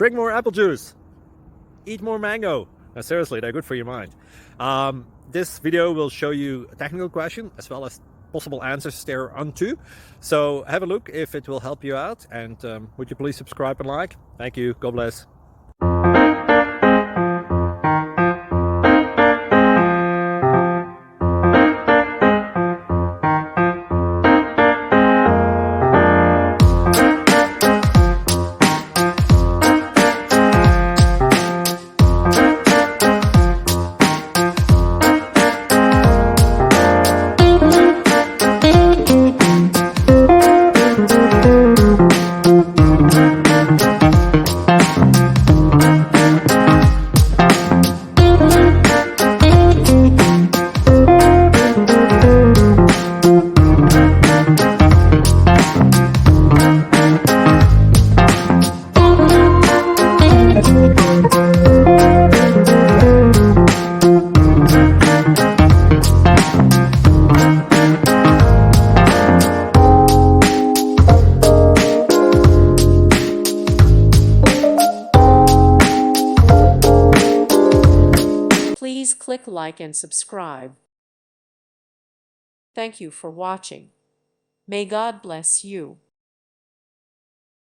drink more apple juice, eat more mango. Now, seriously, they're good for your mind. This video will show you a technical question as well as possible answers thereunto. So have a look if it will help you out, and would you please subscribe and like? Thank you. God bless. Please click like and subscribe. Thank you for watching. May God bless you.